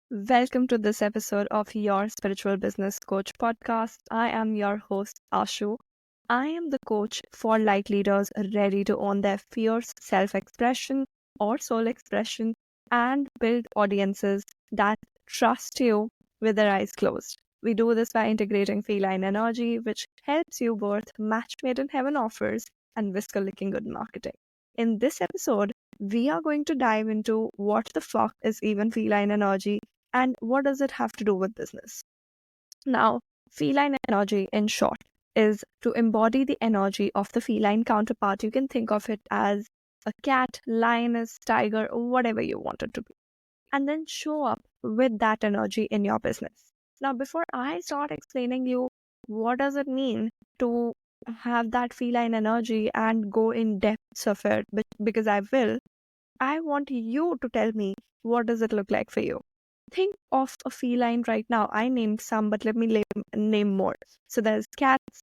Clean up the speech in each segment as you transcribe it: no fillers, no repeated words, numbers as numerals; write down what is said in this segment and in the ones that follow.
Welcome to this episode of Your Spiritual Business Coach podcast. I am your host, Ashu. I am the coach for light leaders ready to own their fierce self expression or soul expression and build audiences that trust you with their eyes closed. We do this by integrating feline energy, which helps you birth match made in heaven offers and whisker licking good marketing. In this episode, we are going to dive into what the fuck is even feline energy and what does it have to do with business? Now, feline energy, in short, is to embody the energy of the feline counterpart. You can think of it as a cat, lioness, tiger, or whatever you want it to be, and then show up with that energy in your business. Now, before I start explaining you what does it mean to have that feline energy and go in depths of it, because I will, I want you to tell me what does it look like for you. Think of a feline right now. I named some, but let me name more. So there's cats,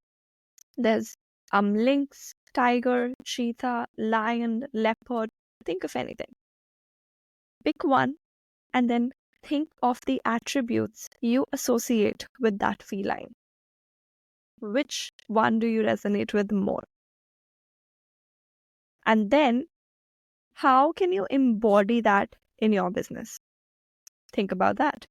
there's lynx, tiger, cheetah, lion, leopard. Think of anything. Pick one and then think of the attributes you associate with that feline. Which one do you resonate with more? And then how can you embody that in your business? Think about that.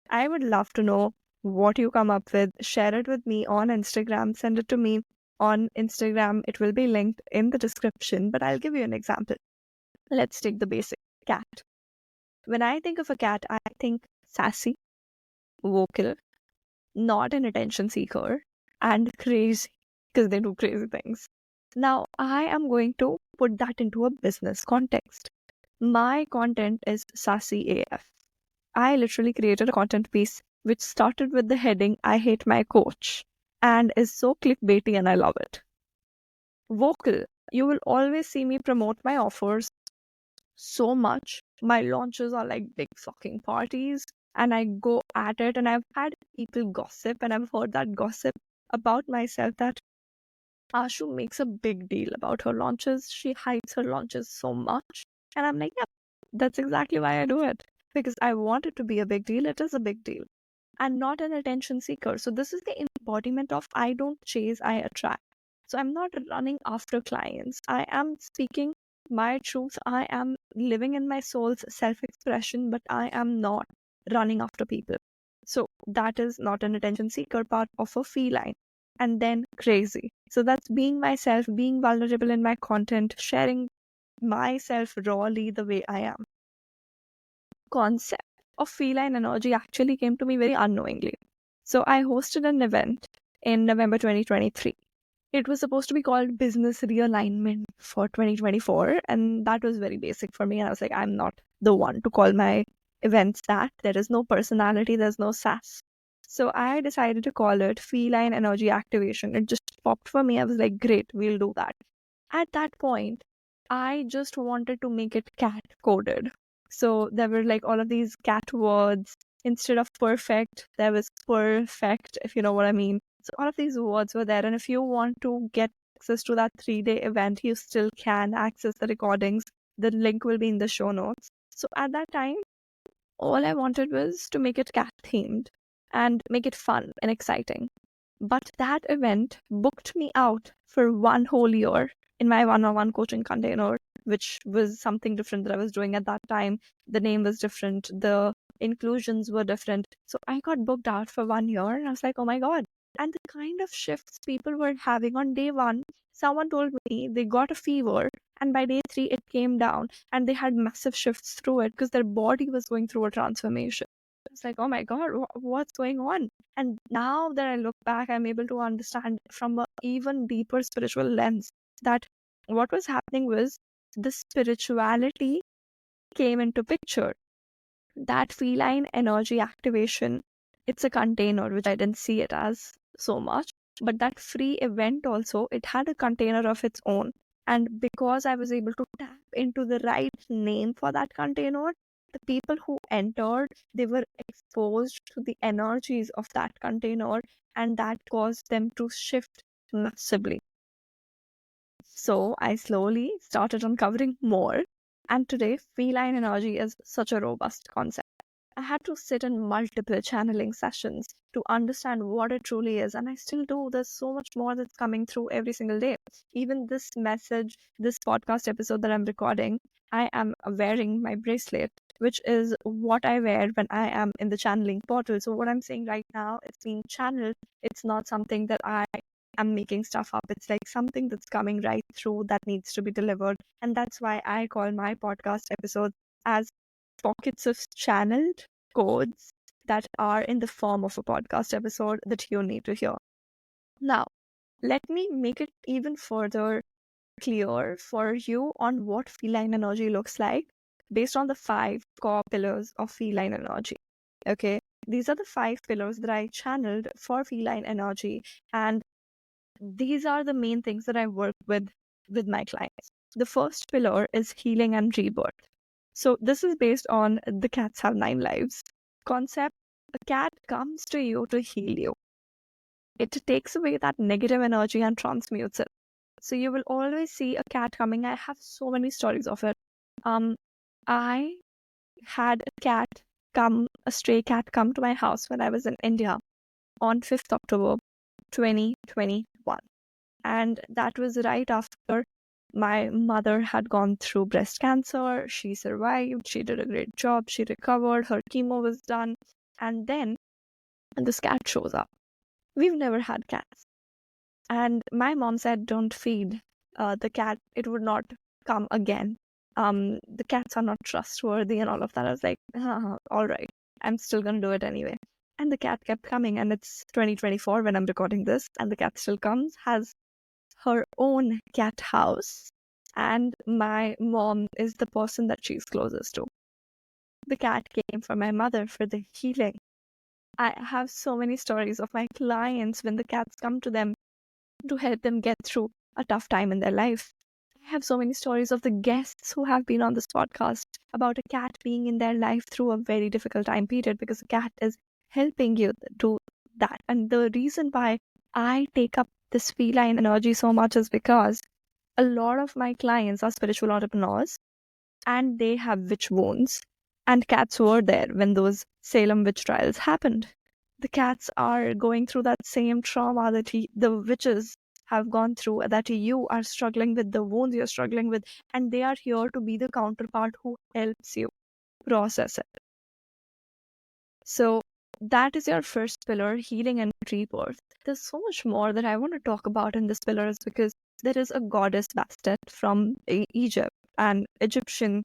I would love to know what you come up with. Share it with me on Instagram. Send it to me on Instagram. It will be linked in the description, but I'll give you an example. Let's take the basic cat. When I think of a cat, I think sassy, vocal, not an attention seeker, and crazy because they do crazy things. Now, I am going to put that into a business context. My content is sassy AF. I literally created a content piece which started with the heading, I hate my coach, and is so clickbaity and I love it. Vocal, you will always see me promote my offers so much. My launches are like big fucking parties and I go at it, and I've had people gossip and I've heard that gossip about myself that Ashu makes a big deal about her launches. She hypes her launches so much. And I'm like, yeah, that's exactly why I do it. Because I want it to be a big deal. It is a big deal. And not an attention seeker. So this is the embodiment of I don't chase, I attract. So I'm not running after clients. I am speaking my truth. I am living in my soul's self-expression, but I am not running after people. So that is not an attention seeker part of a feline. And then crazy. So that's being myself, being vulnerable in my content, sharing myself rawly the way I am. Concept of feline energy actually came to me very unknowingly. So I hosted an event in November 2023. It was supposed to be called Business Realignment for 2024, and that was very basic for me. And I was like, I'm not the one to call my events that. There is no personality, there's no sass. So I decided to call it Feline Energy Activation. It just popped for me. I was like, great, we'll do that. At that point, I just wanted to make it cat coded. So there were like all of these cat words. Instead of perfect, there was perfect, if you know what I mean. So all of these words were there. And if you want to get access to that 3-day event, you still can access the recordings. The link will be in the show notes. So at that time, all I wanted was to make it cat themed and make it fun and exciting. But that event booked me out for 1 whole year in my one-on-one coaching container, which was something different that I was doing at that time. The name was different. The inclusions were different. So I got booked out for 1 year and I was like, oh my God. And the kind of shifts people were having on day one, someone told me they got a fever and by day 3 it came down and they had massive shifts through it because their body was going through a transformation. It's like, oh my God, what's going on? And now that I look back, I'm able to understand from an even deeper spiritual lens that what was happening was the spirituality came into picture. That feline energy activation, it's a container, which I didn't see it as so much. But that free event also, it had a container of its own. And because I was able to tap into the right name for that container, the people who entered, they were exposed to the energies of that container, and that caused them to shift massively. So I slowly started uncovering more, and today feline energy is such a robust concept. I had to sit in multiple channeling sessions to understand what it truly is. And I still do. There's so much more that's coming through every single day. Even this message, this podcast episode that I'm recording, I am wearing my bracelet, which is what I wear when I am in the channeling portal. So what I'm saying right now, it's being channeled. It's not something that I'm making stuff up. It's like something that's coming right through that needs to be delivered. And that's why I call my podcast episodes as pockets of channeled codes that are in the form of a podcast episode that you need to hear. Now, let me make it even further clear for you on what feline energy looks like based on the 5 core pillars of feline energy. Okay, these are the 5 pillars that I channeled for feline energy, and these are the main things that I work with my clients. The first pillar is healing and rebirth. So this is based on the cats have 9 lives concept. A cat comes to you to heal you. It takes away that negative energy and transmutes it. So you will always see a cat coming. I have so many stories of it. I had a stray cat come to my house when I was in India on 5th October 2021. And that was right after my mother had gone through breast cancer. She survived. She did a great job. She recovered. Her chemo was done. And then this cat shows up. We've never had cats. And my mom said, don't feed the cat. It would not come again. The cats are not trustworthy and all of that. I was like, all right, I'm still going to do it anyway. And the cat kept coming, and it's 2024 when I'm recording this, and the cat still comes, has her own cat house, and my mom is the person that she's closest to. The cat came for my mother for the healing. I have so many stories of my clients when the cats come to them to help them get through a tough time in their life. I have so many stories of the guests who have been on this podcast about a cat being in their life through a very difficult time period because the cat is helping you do that. And the reason why I take up this feline energy so much is because a lot of my clients are spiritual entrepreneurs and they have witch wounds. And cats were there when those Salem witch trials happened. The cats are going through that same trauma that the witches have gone through, that you are struggling with, the wounds you're struggling with, and they are here to be the counterpart who helps you process it. So that is your first pillar, healing and rebirth. There's so much more that I want to talk about in this pillar is because there is a goddess Bastet from Egypt and Egyptian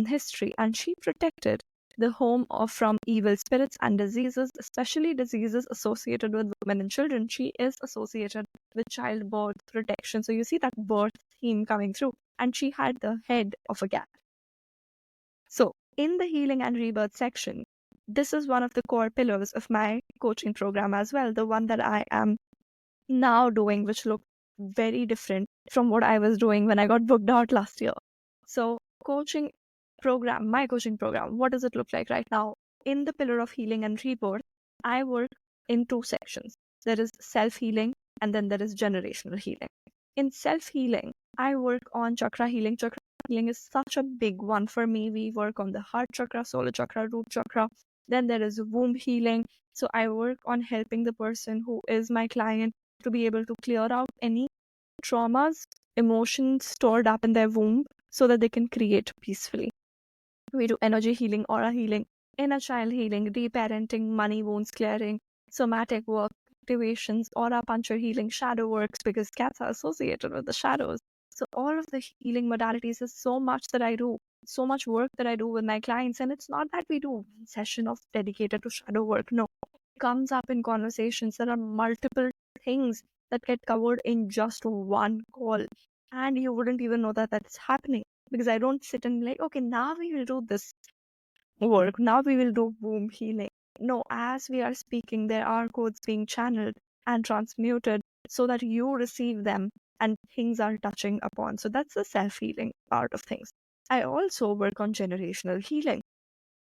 history, and she protected the home from evil spirits and diseases, especially diseases associated with women and children. She is associated with childbirth protection. So you see that birth theme coming through, and she had the head of a cat. So in the healing and rebirth section, this is one of the core pillars of my coaching program as well, the one that I am now doing, which looks very different from what I was doing when I got booked out last year. So my coaching program, what does it look like right now? In the pillar of healing and rebirth, I work in 2 sections. There is self-healing and then there is generational healing. In self-healing, I work on chakra healing. Chakra healing is such a big one for me. We work on the heart chakra, solar chakra, root chakra. Then there is womb healing. So I work on helping the person who is my client to be able to clear out any traumas, emotions stored up in their womb so that they can create peacefully. We do energy healing, aura healing, inner child healing, reparenting, money wounds clearing, somatic work, activations, aura puncture healing, shadow works, because cats are associated with the shadows. So all of the healing modalities is so much that I do, so much work that I do with my clients. And it's not that we do one session of dedicated to shadow work. No, it comes up in conversations. There are multiple things that get covered in just one call. And you wouldn't even know that that's happening because I don't sit and like, okay, now we will do this work. Now we will do womb healing. No, as we are speaking, there are codes being channeled and transmuted so that you receive them and things are touching upon. So that's the self-healing part of things. I also work on generational healing.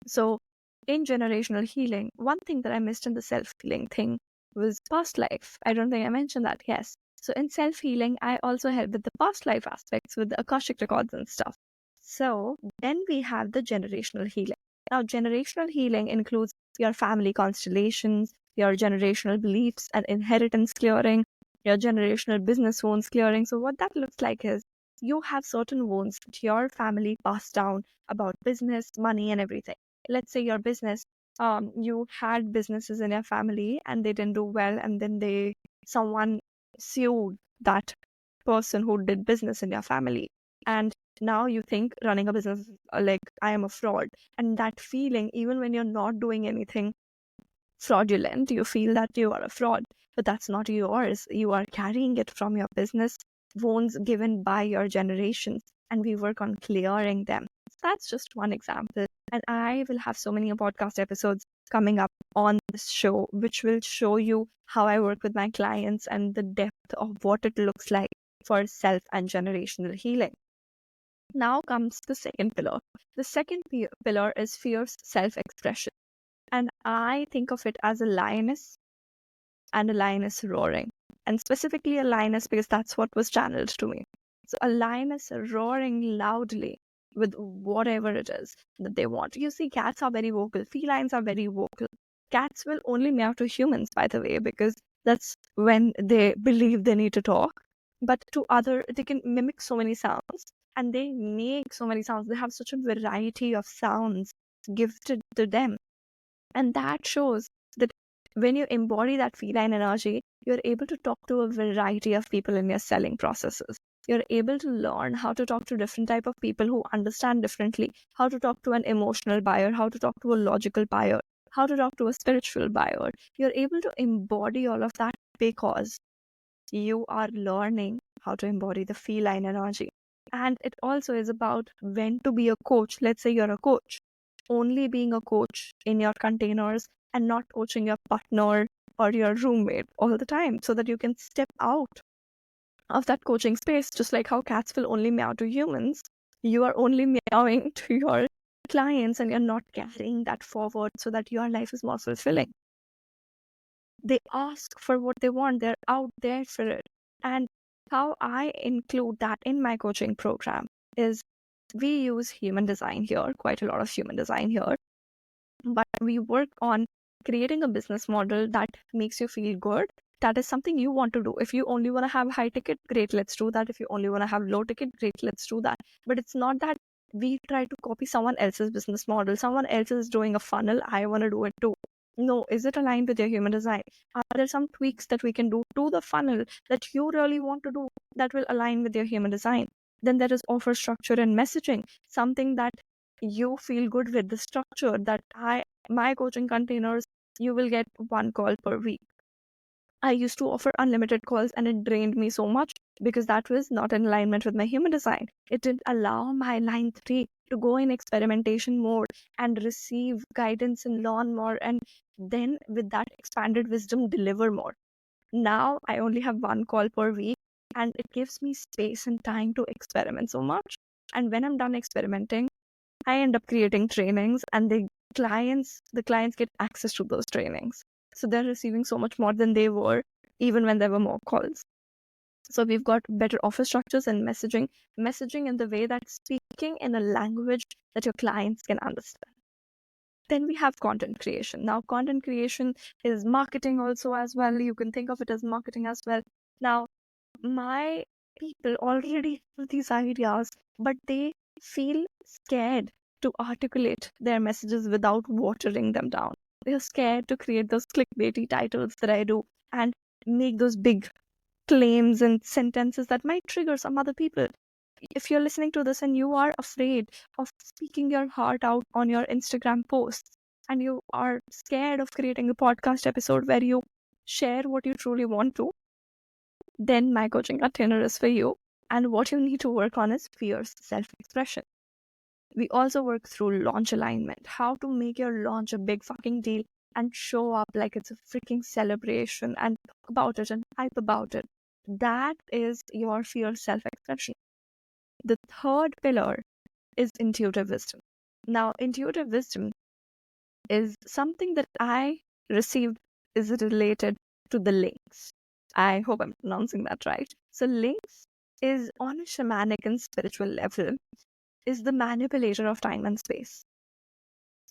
So in generational healing, one thing that I missed in the self-healing thing was past life. I don't think I mentioned that. Yes. So in self-healing, I also help with the past life aspects with the Akashic records and stuff. So then we have the generational healing. Now, generational healing includes your family constellations, your generational beliefs and inheritance clearing, your generational business wounds clearing. So, what that looks like is you have certain wounds that your family passed down about business, money, and everything. Let's say your business, you had businesses in your family and they didn't do well, and then someone sued that person who did business in your family. And now you think running a business is like I am a fraud. And that feeling, even when you're not doing anything fraudulent, you feel that you are a fraud, but that's not yours. You are carrying it from your business wounds given by your generations, and we work on clearing them. That's just one example. And I will have so many podcast episodes coming up on this show, which will show you how I work with my clients and the depth of what it looks like for self and generational healing. Now comes the second pillar. The second pillar is fierce self expression. And I think of it as a lioness and a lioness roaring. And specifically a lioness because that's what was channeled to me. So a lioness roaring loudly with whatever it is that they want. You see, cats are very vocal, felines are very vocal. Cats will only meow to humans, by the way, because that's when they believe they need to talk. But to other, they can mimic so many sounds and they make so many sounds. They have such a variety of sounds gifted to them. And that shows that when you embody that feline energy, you're able to talk to a variety of people in your selling processes. You're able to learn how to talk to different type of people who understand differently, how to talk to an emotional buyer, how to talk to a logical buyer, how to talk to a spiritual buyer. You're able to embody all of that because you are learning how to embody the feline energy. And it also is about when to be a coach. Let's say you're a coach, only being a coach in your containers and not coaching your partner or your roommate all the time, so that you can step out of that coaching space. Just like how cats will only meow to humans, you are only meowing to your clients and you're not carrying that forward so that your life is more fulfilling. They ask for what they want, they're out there for it. And how I include that in my coaching program is we use human design here, quite a lot of human design here, but we work on creating a business model that makes you feel good. That is something you want to do. If you only want to have high ticket, great, let's do that. If you only want to have low ticket, great, let's do that. But it's not that we try to copy someone else's business model. Someone else is doing a funnel, I want to do it too. No, is it aligned with your human design? Are there some tweaks that we can do to the funnel that you really want to do that will align with your human design? Then there is offer structure and messaging, something that you feel good with the structure that my coaching containers, you will get one call per week. I used to offer unlimited calls and it drained me so much because that was not in alignment with my human design. It didn't allow my line 3 to go in experimentation mode and receive guidance and learn more, and then with that expanded wisdom deliver more. Now I only have one call per week and it gives me space and time to experiment so much. And when I'm done experimenting, I end up creating trainings and the clients get access to those trainings. So they're receiving so much more than they were even when there were more calls. So we've got better offer structures and messaging in the way that speaking in a language that your clients can understand. Then we have content creation. Now, content creation is marketing also as well. You can think of it as marketing as well. Now, my people already have these ideas, but they feel scared to articulate their messages without watering them down. They're scared to create those clickbaity titles that I do and make those big claims and sentences that might trigger some other people. If you're listening to this and you are afraid of speaking your heart out on your Instagram posts, and you are scared of creating a podcast episode where you share what you truly want to, then my coaching container is for you. And what you need to work on is fierce self-expression. We also work through launch alignment, how to make your launch a big fucking deal and show up like it's a freaking celebration and talk about it and hype about it. That is your fierce self-expression. The third pillar is intuitive wisdom. Now, intuitive wisdom is something that I received is related to the links. I hope I'm pronouncing that right. So links is on a shamanic and spiritual level is the manipulator of time and space.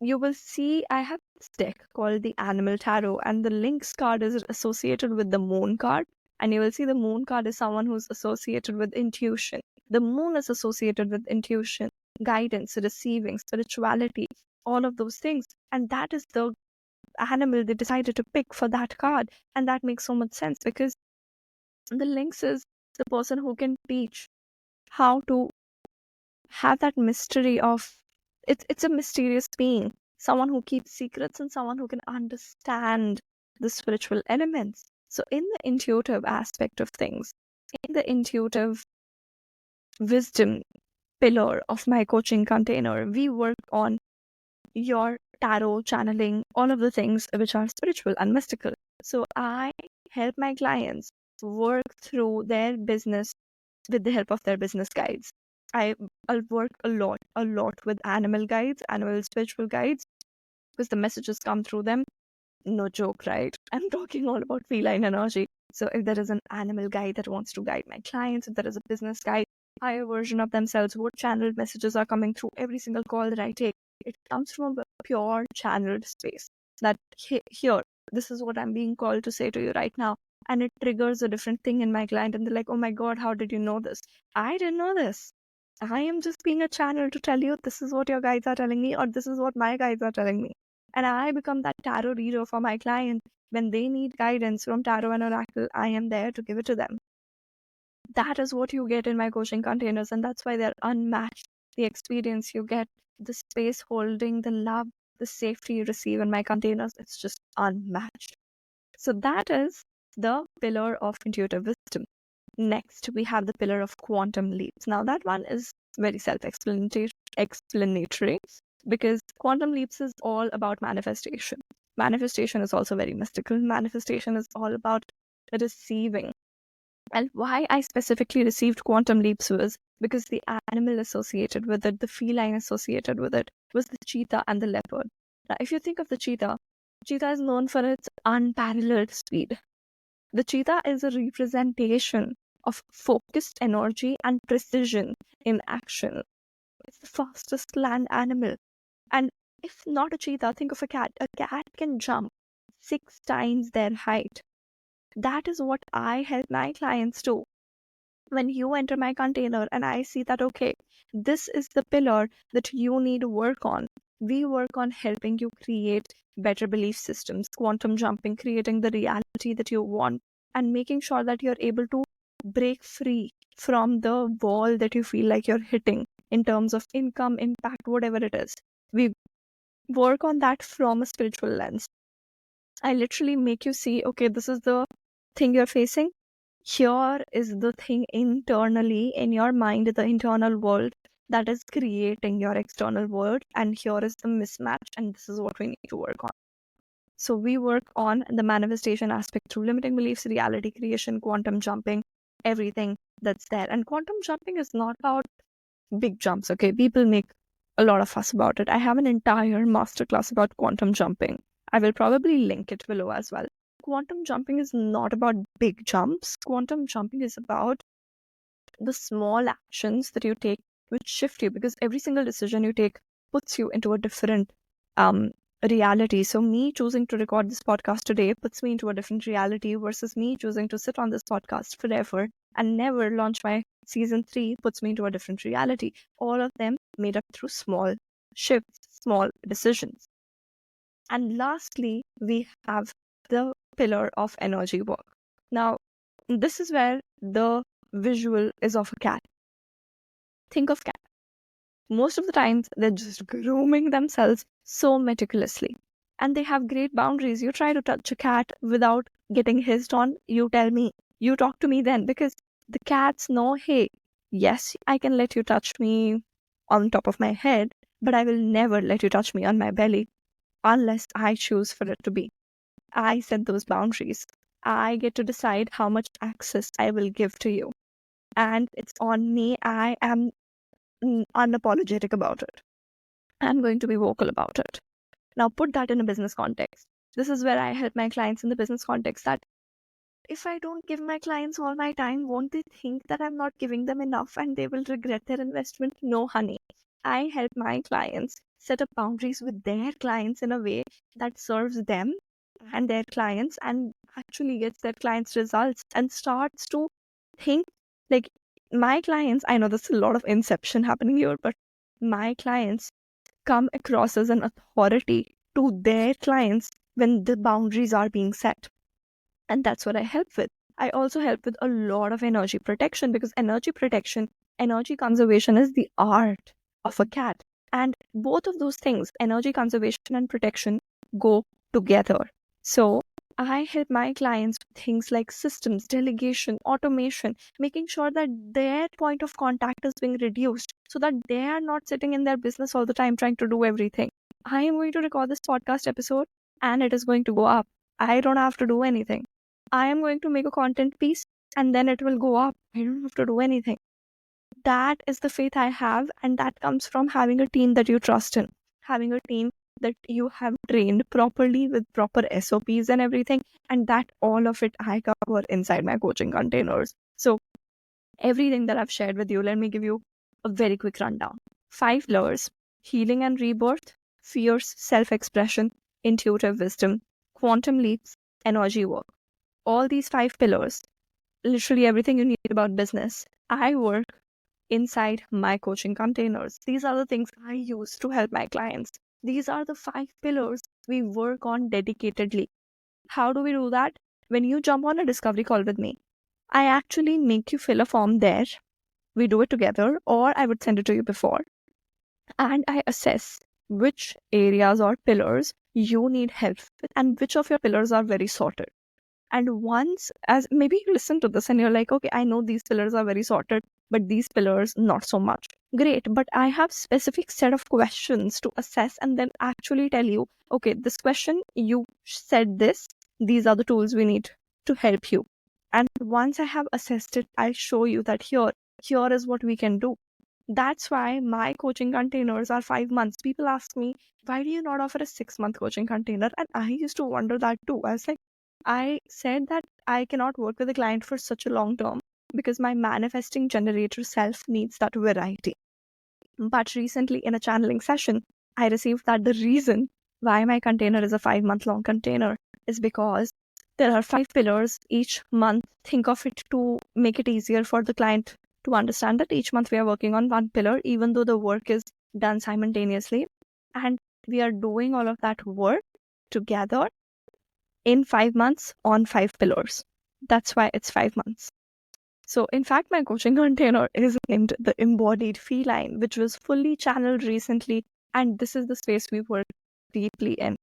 you will see I have this deck called the Animal Tarot, and the Lynx card is associated with the Moon card. And you will see the Moon card is someone who's associated with intuition. The Moon is associated with intuition, guidance, receiving, spirituality, all of those things. And that is the animal they decided to pick for that card. And that makes so much sense because the Lynx is the person who can teach how to have that mystery of it's a mysterious being, someone who keeps secrets and someone who can understand the spiritual elements. So in the intuitive aspect of things, in the intuitive wisdom pillar of my coaching container, we work on your tarot channeling, all of the things which are spiritual and mystical. So I help my clients work through their business with the help of their business guides. I'll work a lot with animal guides, animal spiritual guides, because the messages come through them. No joke, right? I'm talking all about feline energy. So if there is an animal guide that wants to guide my clients, if there is a business guide, higher version of themselves, what channeled messages are coming through every single call that I take, it comes from a pure channeled space. That here, this is what I'm being called to say to you right now. And it triggers a different thing in my client, and they're like, oh my God, how did you know this? I didn't know this. I am just being a channel to tell you this is what your guides are telling me, or this is what my guides are telling me. And I become that tarot reader for my client. When they need guidance from tarot and oracle, I am there to give it to them. That is what you get in my coaching containers, and that's why they're unmatched. The experience you get, the space holding, the love, the safety you receive in my containers, it's just unmatched. So that is the pillar of intuitive wisdom. Next, we have the pillar of quantum leaps. Now, that one is very self-explanatory because quantum leaps is all about manifestation. Manifestation is also very mystical. Manifestation is all about receiving. And why I specifically received quantum leaps was because the animal associated with it, the feline associated with it, was the cheetah and the leopard. Now, if you think of the cheetah, cheetah is known for its unparalleled speed. The cheetah is a representation of focused energy and precision in action. It's the fastest land animal. And if not a cheetah, think of a cat. A cat can jump 6 times their height. That is what I help my clients do. When you enter my container and I see that, okay, this is the pillar that you need to work on, we work on helping you create better belief systems, quantum jumping, creating the reality that you want, and making sure that you're able to break free from the wall that you feel like you're hitting in terms of income, impact, whatever it is. We work on that from a spiritual lens. I literally make you see, okay, this is the thing you're facing. Here is the thing internally in your mind, the internal world that is creating your external world. And here is the mismatch. And this is what we need to work on. So we work on the manifestation aspect through limiting beliefs, reality creation, quantum jumping, everything that's there. And quantum jumping is not about big jumps, okay? People make a lot of fuss about it. I have an entire masterclass about quantum jumping. I will probably link it below as well. Quantum jumping is not about big jumps. Quantum jumping is about the small actions that you take which shift you, because every single decision you take puts you into a different reality. So me choosing to record this podcast today puts me into a different reality versus me choosing to sit on this podcast forever and never launch my season 3 puts me into a different reality. All of them made up through small shifts, small decisions. And lastly, we have the pillar of energy work. Now, this is where the visual is of a cat. Think of cat. Most of the times, they're just grooming themselves so meticulously. And they have great boundaries. You try to touch a cat without getting hissed on, you tell me. You talk to me then, because the cats know, hey, yes, I can let you touch me on top of my head, but I will never let you touch me on my belly unless I choose for it to be. I set those boundaries. I get to decide how much access I will give to you. And it's on me. I am unapologetic about it. I'm going to be vocal about it. Now, put that in a business context. This is where I help my clients in the business context, that if I don't give my clients all my time, won't they think that I'm not giving them enough and they will regret their investment? No, honey. I help my clients set up boundaries with their clients in a way that serves them and their clients and actually gets their clients results and starts to think like my clients, I know there's a lot of inception happening here, but my clients come across as an authority to their clients when the boundaries are being set. And that's what I help with. I also help with a lot of energy protection because energy protection, energy conservation is the art of a cat. And both of those things, energy conservation and protection, go together. So I help my clients with things like systems, delegation, automation, making sure that their point of contact is being reduced so that they are not sitting in their business all the time trying to do everything. I am going to record this podcast episode and it is going to go up. I don't have to do anything. I am going to make a content piece and then it will go up. I don't have to do anything. That is the faith I have, and that comes from having a team that you trust in, having a team that you have trained properly with proper SOPs and everything, and that all of it I cover inside my coaching containers. So, everything that I've shared with you, let me give you a very quick rundown. 5 pillars: healing and rebirth, fierce self expression, intuitive wisdom, quantum leaps, energy work. All these 5 pillars, literally everything you need about business, I work inside my coaching containers. These are the things I use to help my clients. These are the 5 pillars we work on dedicatedly. How do we do that? When you jump on a discovery call with me, I actually make you fill a form there. We do it together, or I would send it to you before. And I assess which areas or pillars you need help with and which of your pillars are very sorted. And once, as maybe you listen to this and you're like, okay, I know these pillars are very sorted, but these pillars not so much. Great, but I have specific set of questions to assess and then actually tell you, okay, this question, you said this, these are the tools we need to help you. And once I have assessed it, I'll show you that here is what we can do. That's why my coaching containers are 5 months. People ask me, why do you not offer a 6-month coaching container? And I used to wonder that too. I was like, I said that I cannot work with a client for such a long term because my manifesting generator self needs that variety. But recently in a channeling session, I received that the reason why my container is a 5-month long container is because there are 5 pillars each month. Think of it to make it easier for the client to understand that each month we are working on one pillar, even though the work is done simultaneously. And we are doing all of that work together in 5 months on 5 pillars. That's why it's 5 months. So in fact, my coaching container is named the Embodied Feline, which was fully channeled recently. And this is the space we work deeply in.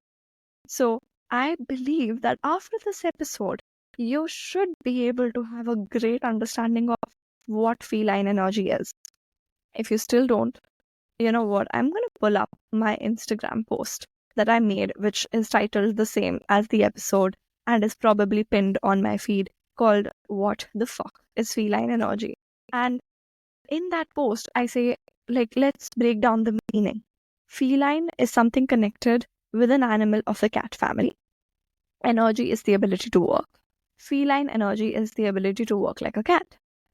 So I believe that after this episode, you should be able to have a great understanding of what feline energy is. If you still don't, you know what? I'm going to pull up my Instagram post that I made, which is titled the same as the episode and is probably pinned on my feed, called What the Fuck is Feline Energy? And in that post, I say, let's break down the meaning. Feline is something connected with an animal of the cat family. Energy is the ability to work. Feline energy is the ability to work like a cat.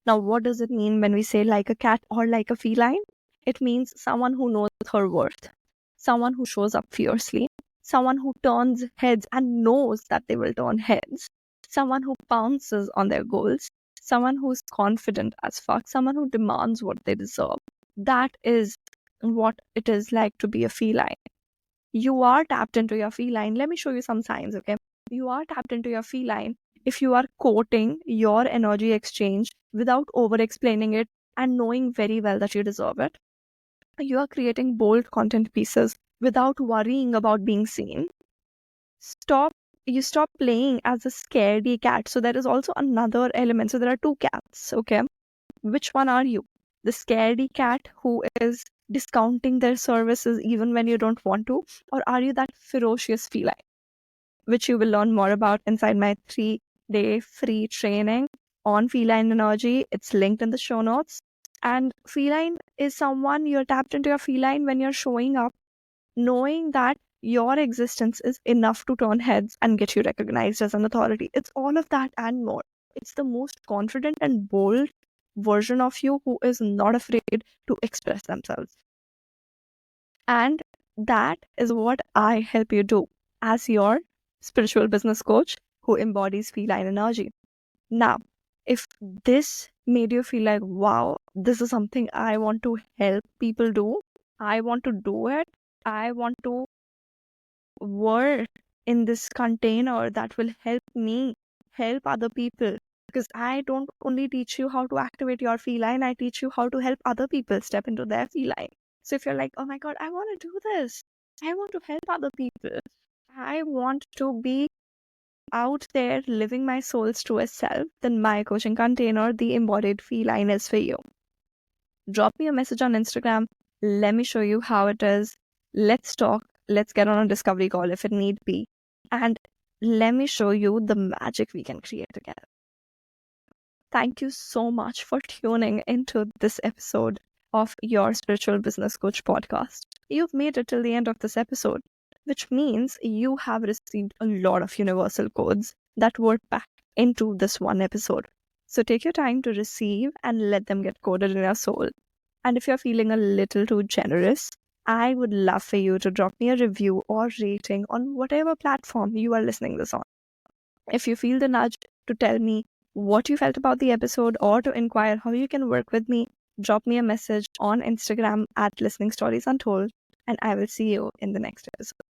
Now, what does it mean when we say like a cat or like a feline? It means someone who knows her worth, someone who shows up fiercely, someone who turns heads and knows that they will turn heads, someone who pounces on their goals, someone who's confident as fuck, someone who demands what they deserve. That is what it is like to be a feline. You are tapped into your feline. Let me show you some signs, okay? You are tapped into your feline if you are quoting your energy exchange without over-explaining it and knowing very well that you deserve it. You are creating bold content pieces without worrying about being seen. You stop playing as a scaredy cat. So there is also another element. So there are 2 cats, okay? Which one are you? The scaredy cat who is discounting their services even when you don't want to? Or are you that ferocious feline? Which you will learn more about inside my 3-day free training on feline energy. It's linked in the show notes. And feline is someone you're tapped into your feline when you're showing up, knowing that your existence is enough to turn heads and get you recognized as an authority. It's all of that and more. It's the most confident and bold version of you who is not afraid to express themselves. And That is what I help you do as your spiritual business coach who embodies feline energy. Now, if this made you feel like, wow, this is something I want to help people do, I want to do it, I want to work in this container that will help me help other people. Because I don't only teach you how to activate your feline, I teach you how to help other people step into their feline. So if you're like, oh my God, I want to do this, I want to help other people, I want to be out there living my soul's truest self, then my coaching container, the embodied feline, is for you. Drop me a message on Instagram. Let me show you how it is. Let's talk. Let's get on a discovery call if it need be. And let me show you the magic we can create together. Thank you so much for tuning into this episode of your Spiritual Business Coach podcast. You've made it till the end of this episode, which means you have received a lot of universal codes that were packed into this one episode. So take your time to receive and let them get coded in your soul. And if you're feeling a little too generous, I would love for you to drop me a review or rating on whatever platform you are listening this on. If you feel the nudge to tell me what you felt about the episode or to inquire how you can work with me, drop me a message on Instagram at Listening Stories Untold, and I will see you in the next episode.